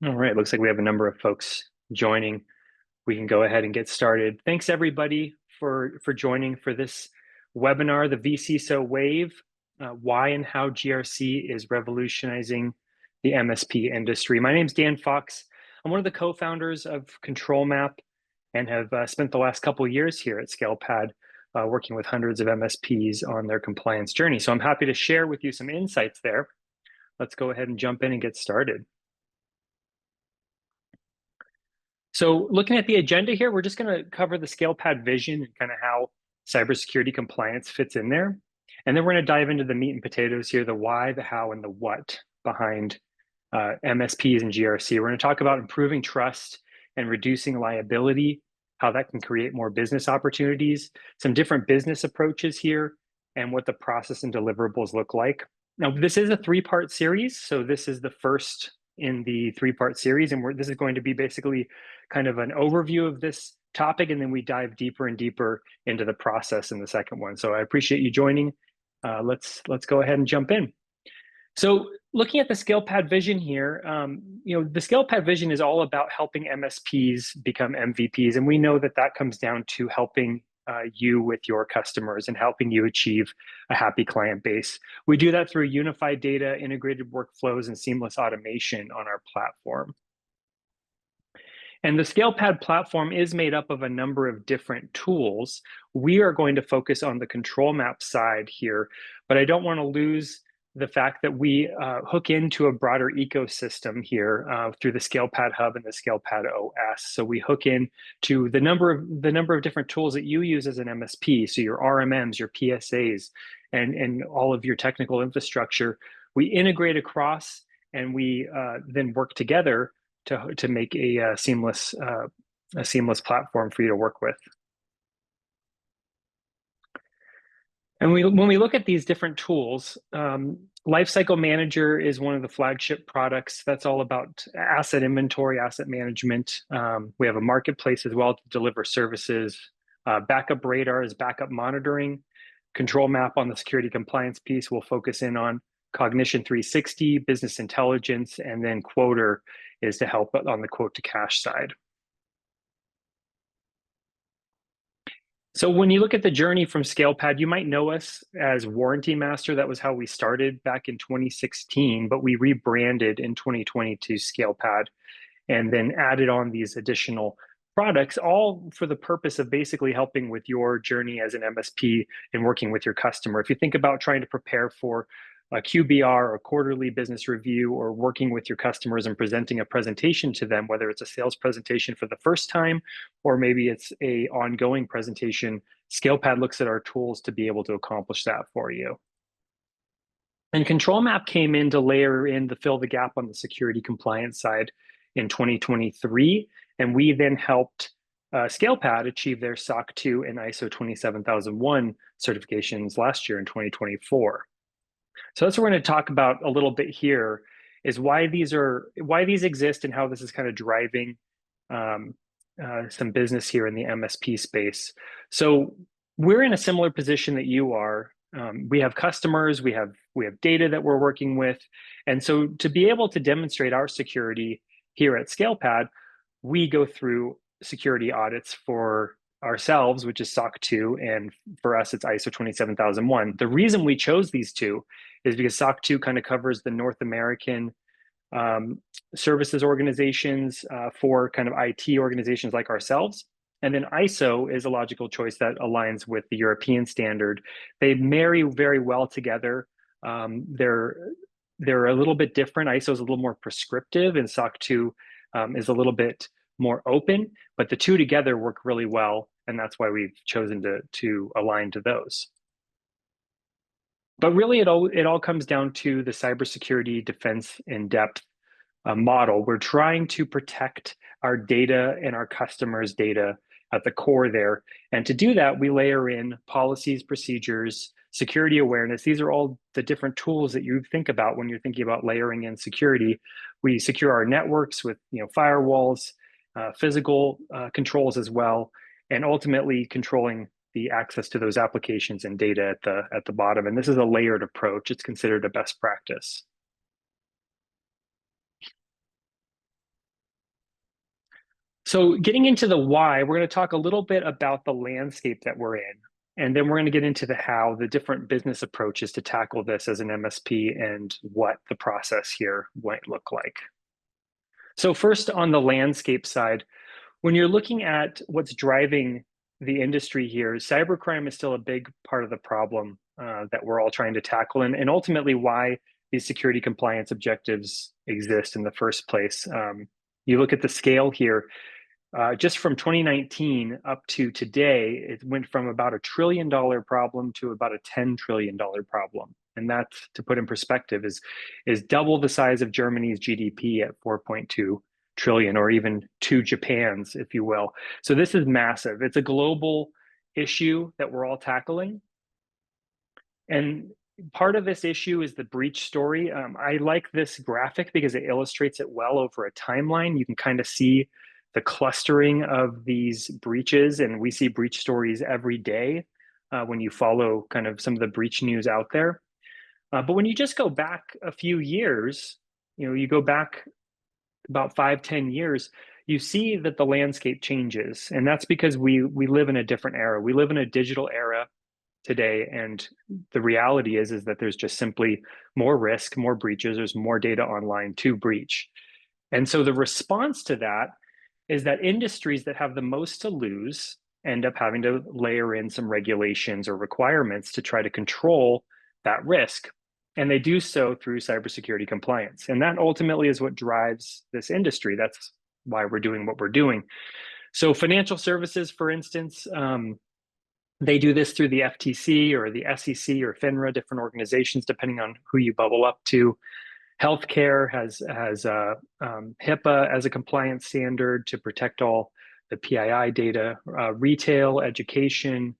All right, looks like we have a number of folks joining. We can go ahead and get started. Thanks everybody for joining for this webinar, the vCISO Wave, why and how GRC is revolutionizing the MSP industry. My name is Dan Fox. I'm one of the co-founders of ControlMap and have spent the last couple of years here at ScalePad working with hundreds of MSPs on their compliance journey. So I'm happy to share with you some insights there. Let's go ahead and jump in and get started. So looking at the agenda here, we're just going to cover the ScalePad vision and kind of how cybersecurity compliance fits in there. And then we're going to dive into the meat and potatoes here, the why, the how, and the what behind MSPs and GRC. We're going to talk about improving trust and reducing liability, how that can create more business opportunities, some different business approaches here, and what the process and deliverables look like. Now, this is a three-part series, so this is the first in the three-part series, and this is going to be basically kind of an overview of this topic, and then we dive deeper and deeper into the process in the second one. So I appreciate you joining. Let's go ahead and jump in. So looking at the ScalePad vision here, the ScalePad vision is all about helping MSPs become MVPs, and we know that that comes down to helping you with your customers and helping you achieve a happy client base. We do that through unified data, integrated workflows, and seamless automation on our platform. And the ScalePad platform is made up of a number of different tools. We are going to focus on the ControlMap side here, but I don't want to lose the fact that we hook into a broader ecosystem here through the ScalePad Hub and the ScalePad OS. So we hook in to the number of different tools that you use as an MSP. So your RMMs, your PSAs, and all of your technical infrastructure. We integrate across, and we then work together to make a seamless platform for you to work with. And when we look at these different tools, Lifecycle Manager is one of the flagship products. That's all about asset inventory, asset management. We have a marketplace as well to deliver services. Backup Radar is backup monitoring. ControlMap on the security compliance piece will focus in on Cognition 360, business intelligence, and then Quoter is to help on the quote to cash side. So when you look at the journey from ScalePad, you might know us as Warranty Master. That was how we started back in 2016, but we rebranded in 2020 to ScalePad and then added on these additional products, all for the purpose of basically helping with your journey as an MSP and working with your customer. If you think about trying to prepare for a QBR or quarterly business review, or working with your customers and presenting a presentation to them, whether it's a sales presentation for the first time, or maybe it's a ongoing presentation, ScalePad looks at our tools to be able to accomplish that for you. And ControlMap came in to layer in to fill the gap on the security compliance side in 2023. And we then helped ScalePad achieve their SOC 2 and ISO 27001 certifications last year in 2024. So that's what we're going to talk about a little bit here, is why these exist and how this is kind of driving some business here in the MSP space. So we're in a similar position that you are. We have customers, we have data that we're working with, and so to be able to demonstrate our security here at ScalePad, we go through security audits for ourselves, which is SOC 2, and for us, it's ISO 27001. The reason we chose these two is because SOC 2 kind of covers the North American services organizations for kind of IT organizations like ourselves. And then ISO is a logical choice that aligns with the European standard. They marry very well together. They're a little bit different. ISO is a little more prescriptive, and SOC 2 is a little bit more open, but the two together work really well, and that's why we've chosen to align to those. But really, it all comes down to the cybersecurity defense in depth model. We're trying to protect our data and our customers' data at the core there, and to do that, we layer in policies, procedures, security awareness. These are all the different tools that you think about when you're thinking about layering in security. We secure our networks with firewalls, physical controls as well, and ultimately controlling the access to those applications and data at the bottom. And this is a layered approach. It's considered a best practice. So getting into the why, we're going to talk a little bit about the landscape that we're in. And then we're going to get into the how, the different business approaches to tackle this as an MSP and what the process here might look like. So first on the landscape side, when you're looking at what's driving the industry here, cybercrime is still a big part of the problem that we're all trying to tackle, and ultimately why these security compliance objectives exist in the first place. You look at the scale here, just from 2019 up to today, it went from about $1 trillion problem to about a $10 trillion problem. And that, to put in perspective, is double the size of Germany's GDP at 4.2 trillion, or even two Japans, if you will. So this is massive. It's a global issue that we're all tackling. And part of this issue is the breach story. I like this graphic because it illustrates it well over a timeline. You can kind of see the clustering of these breaches, and we see breach stories every day when you follow kind of some of the breach news out there. But when you just go back a few years, you go back about 5-10 years, you see that the landscape changes. And that's because we live in a different era. We live in a digital era today, and the reality is that there's just simply more risk, more breaches, there's more data online to breach. And so the response to that is that industries that have the most to lose end up having to layer in some regulations or requirements to try to control that risk. And they do so through cybersecurity compliance. And that ultimately is what drives this industry. That's why we're doing what we're doing. So financial services, for instance, they do this through the FTC or the SEC or FINRA, different organizations, depending on who you bubble up to. Healthcare has HIPAA as a compliance standard to protect all the PII data. Retail, education,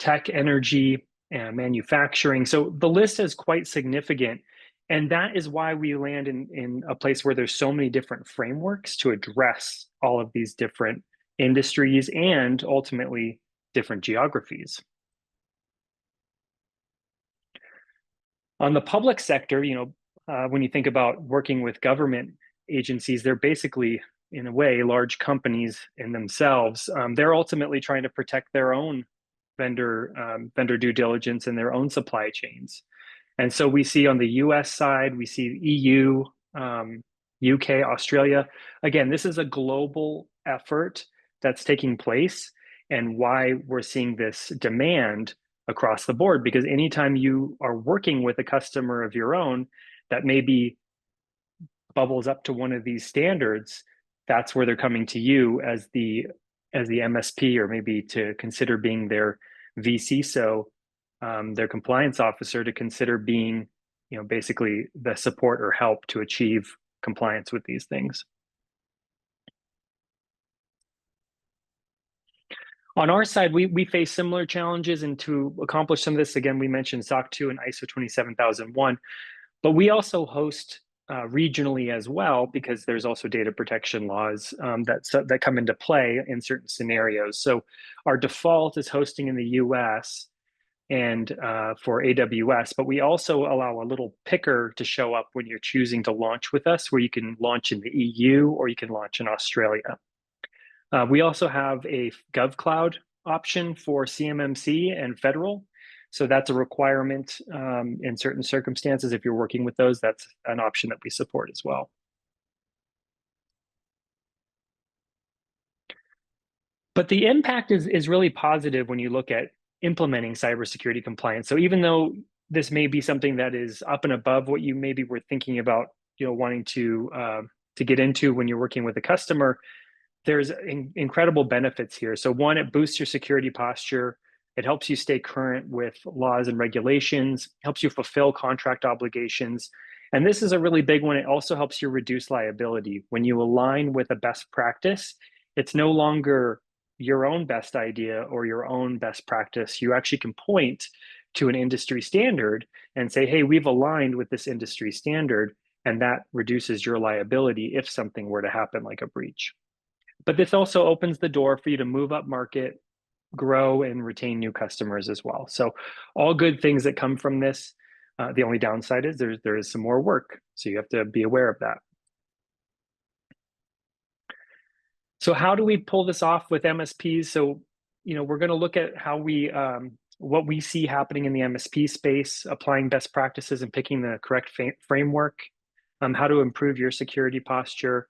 tech, energy, and manufacturing. So the list is quite significant. And that is why we land in a place where there's so many different frameworks to address all of these different industries and ultimately different geographies. On the public sector, when you think about working with government agencies, they're basically, in a way, large companies in themselves. They're ultimately trying to protect their own vendor due diligence and their own supply chains. And so we see on the US side, we see EU, UK, Australia. Again, this is a global effort that's taking place, and why we're seeing this demand across the board, because anytime you are working with a customer of your own that maybe bubbles up to one of these standards, that's where they're coming to you as the MSP, or maybe to consider being their vCISO, their compliance officer, to consider being, basically the support or help to achieve compliance with these things. On our side, we face similar challenges, and to accomplish some of this, again, we mentioned SOC 2 and ISO 27001, but we also host regionally as well, because there's also data protection laws that come into play in certain scenarios. So our default is hosting in the US and for AWS, but we also allow a little picker to show up when you're choosing to launch with us, where you can launch in the EU or you can launch in Australia. We also have a GovCloud option for CMMC and federal. So that's a requirement in certain circumstances. If you're working with those, that's an option that we support as well. But the impact is really positive when you look at implementing cybersecurity compliance. So even though this may be something that is up and above what you maybe were thinking about, wanting to get into when you're working with a customer, there's incredible benefits here. So one, it boosts your security posture. It helps you stay current with laws and regulations, helps you fulfill contract obligations. And this is a really big one. It also helps you reduce liability. When you align with a best practice, it's no longer your own best idea or your own best practice. You actually can point to an industry standard and say, hey, we've aligned with this industry standard, and that reduces your liability if something were to happen like a breach. But this also opens the door for you to move up market, grow, and retain new customers as well. So all good things that come from this. The only downside is there is some more work. So you have to be aware of that. So how do we pull this off with MSPs? So, we're going to look at how what we see happening in the MSP space, applying best practices and picking the correct framework, how to improve your security posture,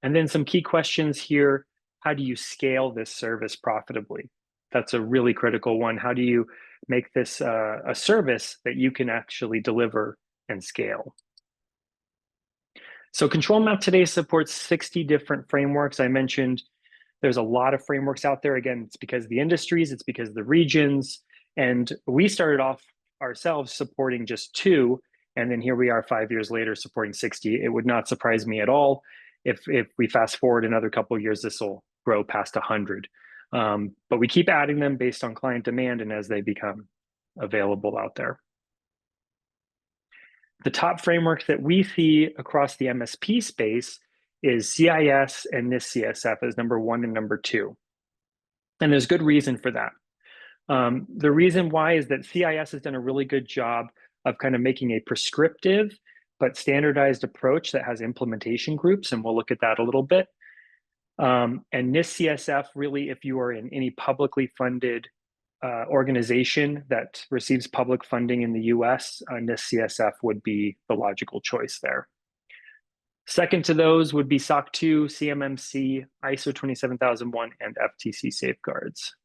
and then some key questions here. How do you scale this service profitably? That's a really critical one. How do you make this a service that you can actually deliver and scale? So ControlMap today supports 60 different frameworks. I mentioned there's a lot of frameworks out there. Again, it's because of the industries, it's because of the regions. And we started off ourselves supporting just 2. And then here we are 5 years later supporting 60. It would not surprise me at all if we fast forward another couple of years, this will grow past 100. But we keep adding them based on client demand and as they become available out there. The top framework that we see across the MSP space is CIS and NIST CSF as number 1 and number 2. And there's good reason for that. The reason why is that CIS has done a really good job of kind of making a prescriptive but standardized approach that has implementation groups, and we'll look at that a little bit. And NIST CSF, really, if you are in any publicly funded organization that receives public funding in the US, NIST CSF would be the logical choice there. Second to those would be SOC 2, CMMC, ISO 27001, and FTC safeguards.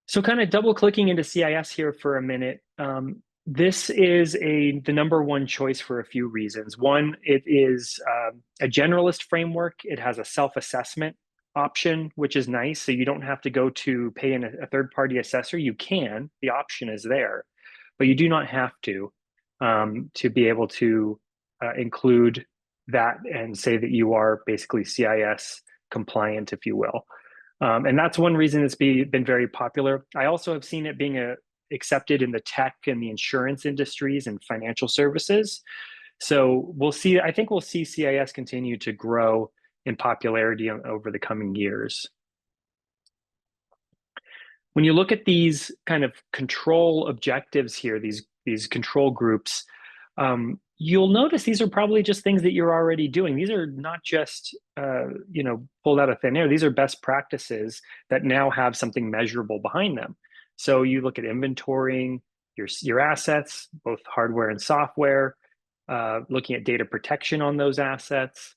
So kind of double clicking into CIS here for a minute. This is the number 1 choice for a few reasons. One, it is a generalist framework. It has a self-assessment option, which is nice. So you don't have to go to pay a third-party assessor. You can, the option is there, but you do not have to be able to include that and say that you are basically CIS compliant, if you will. And that's one reason it's been very popular. I also have seen it being accepted in the tech and the insurance industries and financial services. So we'll see, I think we'll see CIS continue to grow in popularity over the coming years. When you look at these kind of control objectives here, these control groups, you'll notice these are probably just things that you're already doing. These are not just pulled out of thin air. These are best practices that now have something measurable behind them. So you look at inventorying your assets, both hardware and software, looking at data protection on those assets,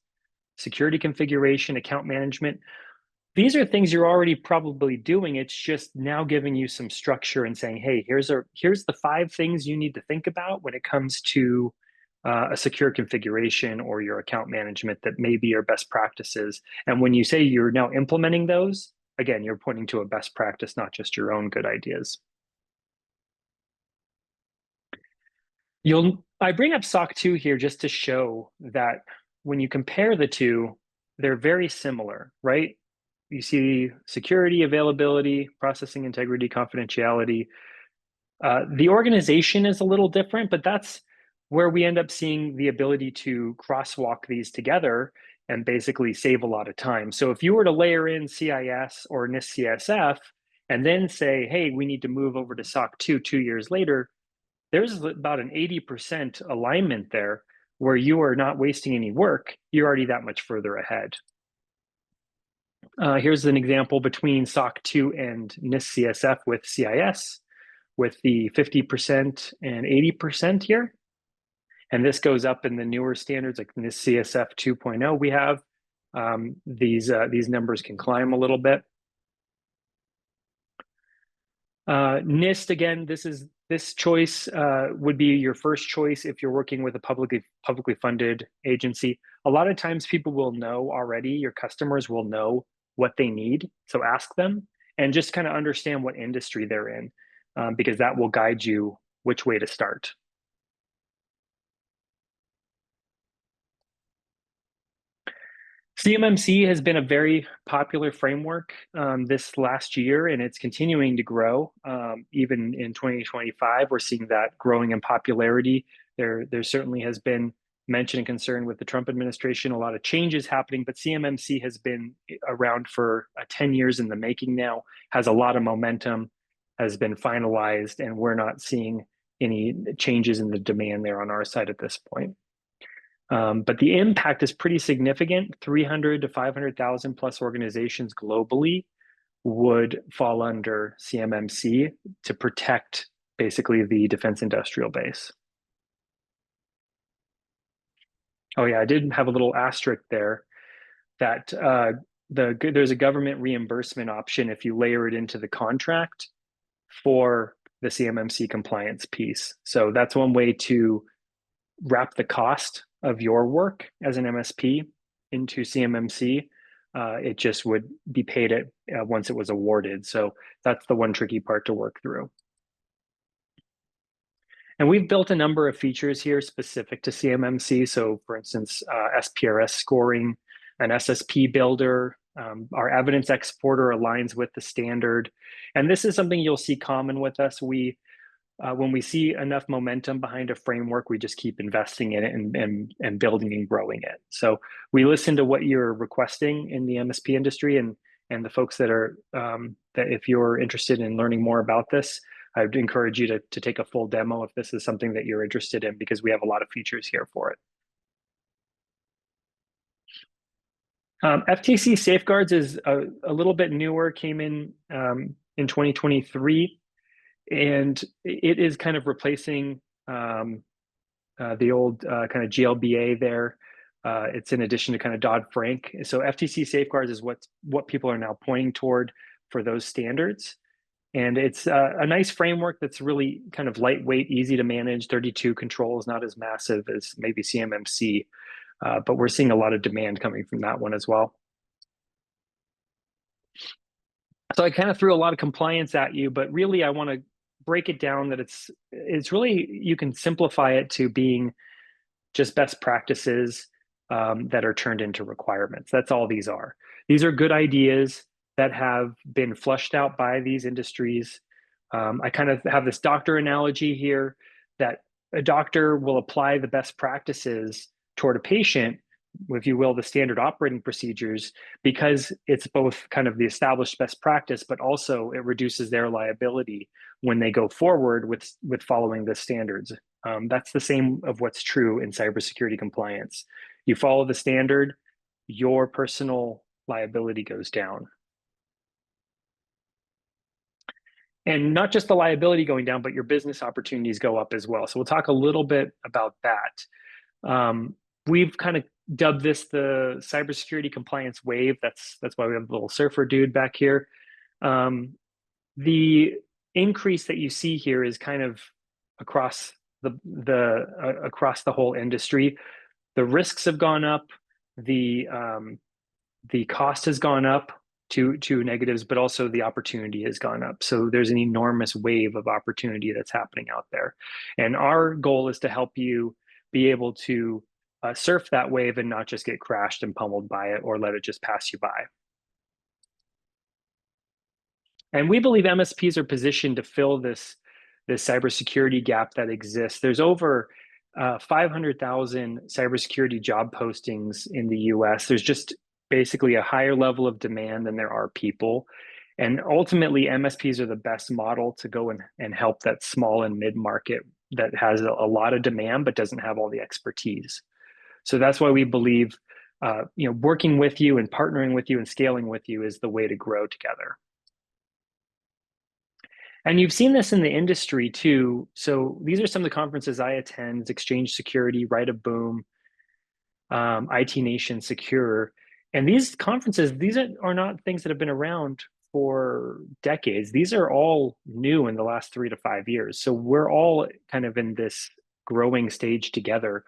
security configuration, account management. These are things you're already probably doing. It's just now giving you some structure and saying, hey, here's the 5 things you need to think about when it comes to a secure configuration or your account management that may be your best practices. And when you say you're now implementing those, again, you're pointing to a best practice, not just your own good ideas. I bring up SOC 2 here just to show that when you compare the two, they're very similar, right? You see security, availability, processing integrity, confidentiality. The organization is a little different, but that's where we end up seeing the ability to crosswalk these together and basically save a lot of time. So if you were to layer in CIS or NIST CSF and then say, hey, we need to move over to SOC 2 2 years later, there's about an 80% alignment there where you are not wasting any work. You're already that much further ahead. Here's an example between SOC 2 and NIST CSF with CIS, with the 50% and 80% here. And this goes up in the newer standards like NIST CSF 2.0 we have. These numbers can climb a little bit. NIST, again, this choice would be your first choice if you're working with a publicly funded agency. A lot of times people will know already, your customers will know what they need. So ask them and just kind of understand what industry they're in, because that will guide you which way to start. CMMC has been a very popular framework this last year, and it's continuing to grow. Even in 2025, we're seeing that growing in popularity. There certainly has been mention and concern with the Trump administration, a lot of changes happening, but CMMC has been around for 10 years in the making now, has a lot of momentum, has been finalized, and we're not seeing any changes in the demand there on our side at this point. But the impact is pretty significant. 300 to 500,000 plus organizations globally would fall under CMMC to protect basically the defense industrial base. Oh yeah, I did have a little asterisk there that there's a government reimbursement option if you layer it into the contract for the CMMC compliance piece. So that's one way to wrap the cost of your work as an MSP into CMMC. It just would be paid at once it was awarded. So that's the one tricky part to work through. And we've built a number of features here specific to CMMC. So for instance, SPRS scoring, an SSP builder, our evidence exporter aligns with the standard. And this is something you'll see common with us. When we see enough momentum behind a framework, we just keep investing in it and building and growing it. So we listen to what you're requesting in the MSP industry, and the folks that are that if you're interested in learning more about this, I would encourage you to take a full demo if this is something that you're interested in, because we have a lot of features here for it. FTC safeguards is a little bit newer, came in 2023. And it is kind of replacing the old kind of GLBA there. It's in addition to kind of Dodd-Frank. So FTC safeguards is what people are now pointing toward for those standards. And it's a nice framework that's really kind of lightweight, easy to manage. 32 controls, not as massive as maybe CMMC, but we're seeing a lot of demand coming from that one as well. So I kind of threw a lot of compliance at you, but really I want to break it down that it's really, you can simplify it to being just best practices that are turned into requirements. That's all these are. These are good ideas that have been flushed out by these industries. I kind of have this doctor analogy here that a doctor will apply the best practices toward a patient, if you will, the standard operating procedures, because it's both kind of the established best practice, but also it reduces their liability when they go forward with following the standards. That's the same of what's true in cybersecurity compliance. You follow the standard, your personal liability goes down. And not just the liability going down, but your business opportunities go up as well. So we'll talk a little bit about that. We've kind of dubbed this the cybersecurity compliance wave. That's why we have the little surfer dude back here. The increase that you see here is kind of across across the whole industry. The risks have gone up. The cost has gone up to negatives, but also the opportunity has gone up. So there's an enormous wave of opportunity that's happening out there. And our goal is to help you be able to surf that wave and not just get crashed and pummeled by it or let it just pass you by. And we believe MSPs are positioned to fill this cybersecurity gap that exists. There's over 500,000 cybersecurity job postings in the US. There's just basically a higher level of demand than there are people. And ultimately, MSPs are the best model to go and help that small and mid-market that has a lot of demand but doesn't have all the expertise. So that's why we believe working with you and partnering with you and scaling with you is the way to grow together. And you've seen this in the industry too. So these are some of the conferences I attend: Exchange Security, Right of Boom, IT Nation Secure. And these conferences, these are not things that have been around for decades. These are all new in the last 3 to 5 years. So we're all kind of in this growing stage together.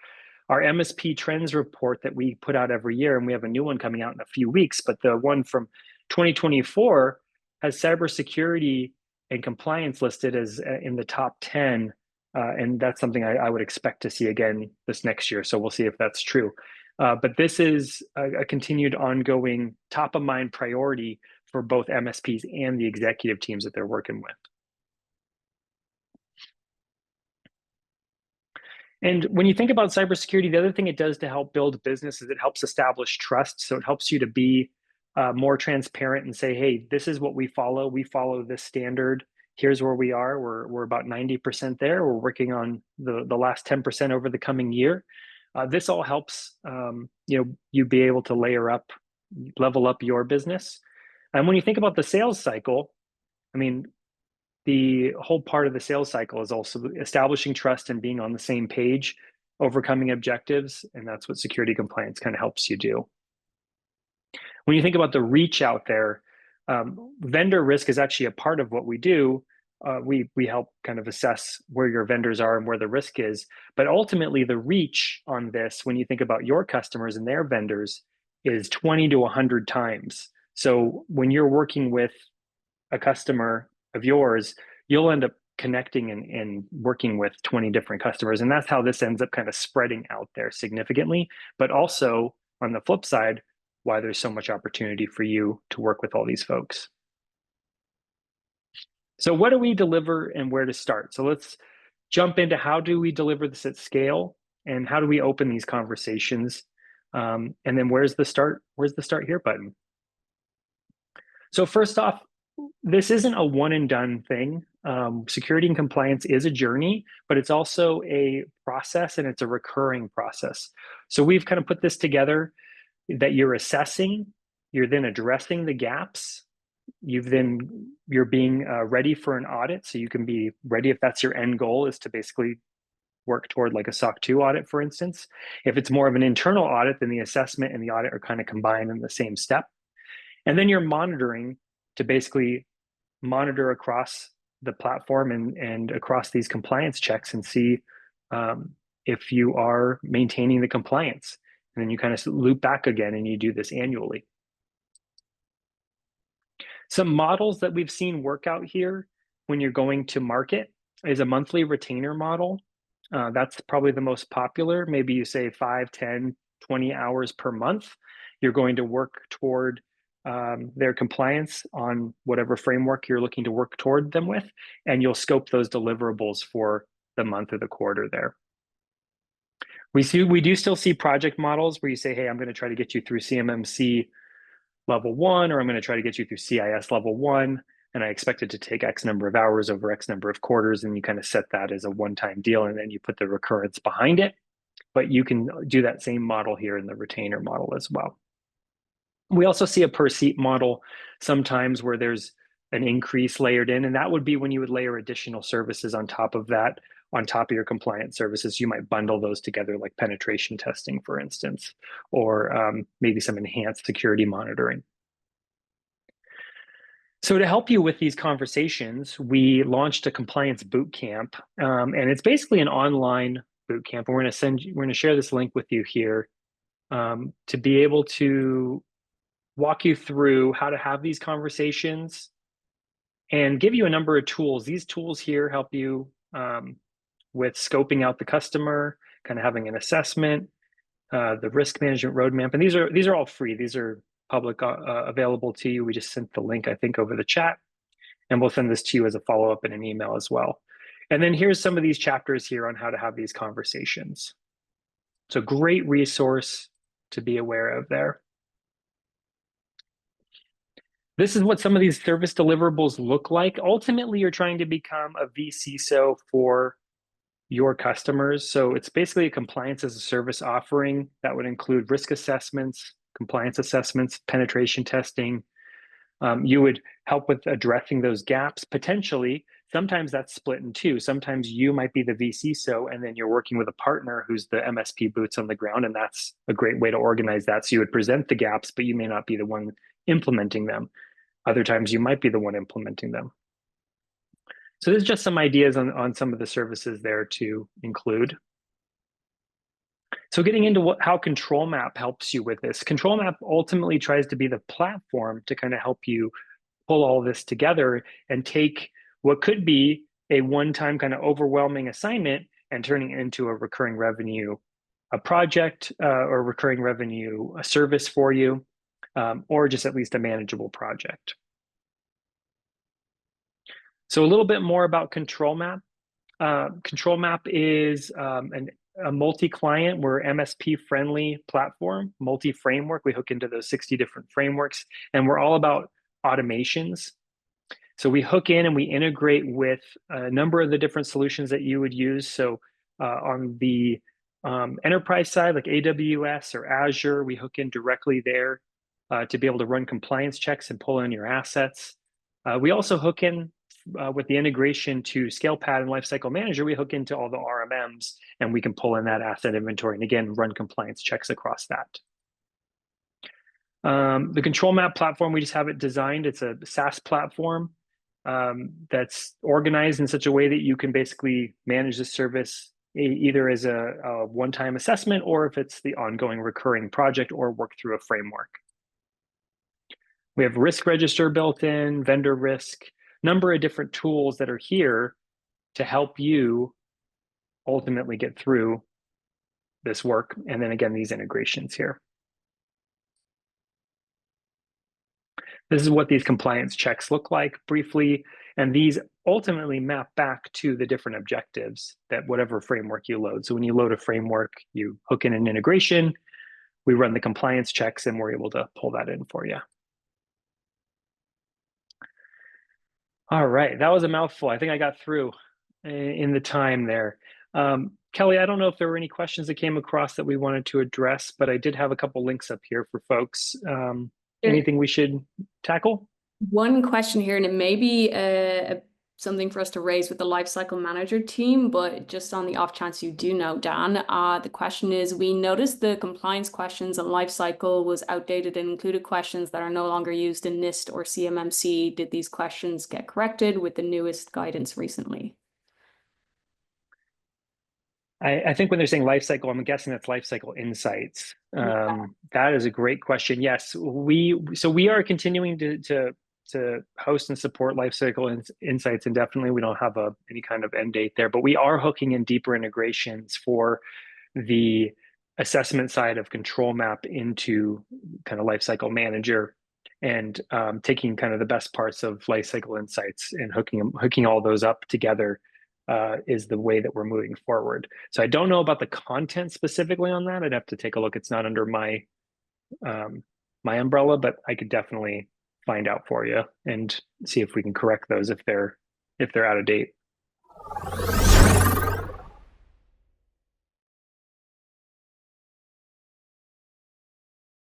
Our MSP trends report that we put out every year, and we have a new one coming out in a few weeks, but the one from 2024 has cybersecurity and compliance listed as in the top 10. And that's something I would expect to see again this next year. So we'll see if that's true. But this is a continued ongoing top of mind priority for both MSPs and the executive teams that they're working with. And when you think about cybersecurity, the other thing it does to help build business is it helps establish trust. So it helps you to be more transparent and say, hey, this is what we follow. We follow this standard. Here's where we are. We're about 90% there. We're working on the last 10% over the coming year. This all helps you be able to level up your business. And when you think about the sales cycle, I mean, the whole part of the sales cycle is also establishing trust and being on the same page, overcoming objectives, and that's what security compliance kind of helps you do. When you think about the reach out there, vendor risk is actually a part of what we do. We help kind of assess where your vendors are and where the risk is. But ultimately, the reach on this, when you think about your customers and their vendors, is 20 to 100 times. So when you're working with a customer of yours, you'll end up connecting and working with 20 different customers. And that's how this ends up kind of spreading out there significantly. But also, on the flip side, why there's so much opportunity for you to work with all these folks. So what do we deliver and where to start? So let's jump into how do we deliver this at scale and how do we open these conversations? And then where's the start here button? So first off, this isn't a one and done thing. Security and compliance is a journey, but it's also a process and it's a recurring process. So we've kind of put this together that you're assessing, you're then addressing the gaps, you're being ready for an audit, so you can be ready if that's your end goal, is to basically work toward like a SOC 2 audit, for instance. If it's more of an internal audit, then the assessment and the audit are kind of combined in the same step. And then you're monitoring to basically monitor across the platform and across these compliance checks and see if you are maintaining the compliance. And then you kind of loop back again and you do this annually. Some models that we've seen work out here when you're going to market is a monthly retainer model. That's probably the most popular. Maybe you say 5, 10, 20 hours per month. You're going to work toward their compliance on whatever framework you're looking to work toward them with, and you'll scope those deliverables for the month or the quarter there. We do still see project models where you say, hey, I'm going to try to get you through CMMC level 1, or I'm going to try to get you through CIS level 1, and I expect it to take X number of hours over X number of quarters, and you kind of set that as a one-time deal, and then you put the recurrence behind it. But you can do that same model here in the retainer model as well. We also see a per seat model sometimes where there's an increase layered in, and that would be when you would layer additional services on top of that, on top of your compliance services. You might bundle those together, like penetration testing, for instance, or maybe some enhanced security monitoring. So to help you with these conversations, we launched a compliance boot camp, and it's basically an online boot camp. And we're going to share this link with you here to be able to walk you through how to have these conversations and give you a number of tools. These tools here help you with scoping out the customer, kind of having an assessment, the risk management roadmap. And these are all free. These are public available to you. We just sent the link, I think, over the chat, and we'll send this to you as a follow-up in an email as well. And then here's some of these chapters here on how to have these conversations. It's a great resource to be aware of there. This is what some of these service deliverables look like. Ultimately, you're trying to become a vCISO for your customers. So it's basically a compliance as a service offering that would include risk assessments, compliance assessments, penetration testing. You would help with addressing those gaps. Potentially, sometimes that's split in two. Sometimes you might be the vCISO, and then you're working with a partner who's the MSP boots on the ground, and that's a great way to organize that. So you would present the gaps, but you may not be the one implementing them. Other times you might be the one implementing them. So there's just some ideas on some of the services there to include. So getting into how ControlMap helps you with this. ControlMap ultimately tries to be the platform to kind of help you pull all this together and take what could be a one-time kind of overwhelming assignment and turning it into a recurring revenue, a project or recurring revenue, a service for you, or just at least a manageable project. So a little bit more about ControlMap. ControlMap is a multi-client, we're MSP-friendly platform, multi-framework. We hook into those 60 different frameworks, and we're all about automations. So we hook in and we integrate with a number of the different solutions that you would use. So on the Enterprise side, like AWS or Azure, we hook in directly there to be able to run compliance checks and pull in your assets. We also hook in with the integration to ScalePad and Lifecycle Manager, we hook into all the RMMs and we can pull in that asset inventory and again, run compliance checks across that. The ControlMap platform, we just have it designed. It's a SaaS platform that's organized in such a way that you can basically manage the service either as a one-time assessment or if it's the ongoing recurring project or work through a framework. We have risk register built in, vendor risk, number of different tools that are here to help you ultimately get through this work. And then again, these integrations here. This is what these compliance checks look like briefly. And these ultimately map back to the different objectives that whatever framework you load. So when you load a framework, you hook in an integration, we run the compliance checks and we're able to pull that in for you. All right, that was a mouthful. I think I got through in the time there. Kelly, I don't know if there were any questions that came across that we wanted to address, but I did have a couple links up here for folks. Anything we should tackle? One question here, and it may be something for us to raise with the lifecycle manager team, but just on the off chance you do know, Dan, the question is, we noticed the compliance questions and lifecycle was outdated and included questions that are no longer used in NIST or CMMC. Did these questions get corrected with the newest guidance recently? I think when they're saying lifecycle, I'm guessing that's lifecycle insights. Yeah. That is a great question. Yes, we are continuing to host and support lifecycle insights indefinitely. We don't have any kind of end date there, but we are hooking in deeper integrations for the assessment side of ControlMap into kind of lifecycle manager and taking kind of the best parts of lifecycle insights and hooking all those up together. Is the way that we're moving forward. So I don't know about the content specifically on that. I'd have to take a look. It's not under my my umbrella, but I could definitely find out for you and see if we can correct those if they're out of date.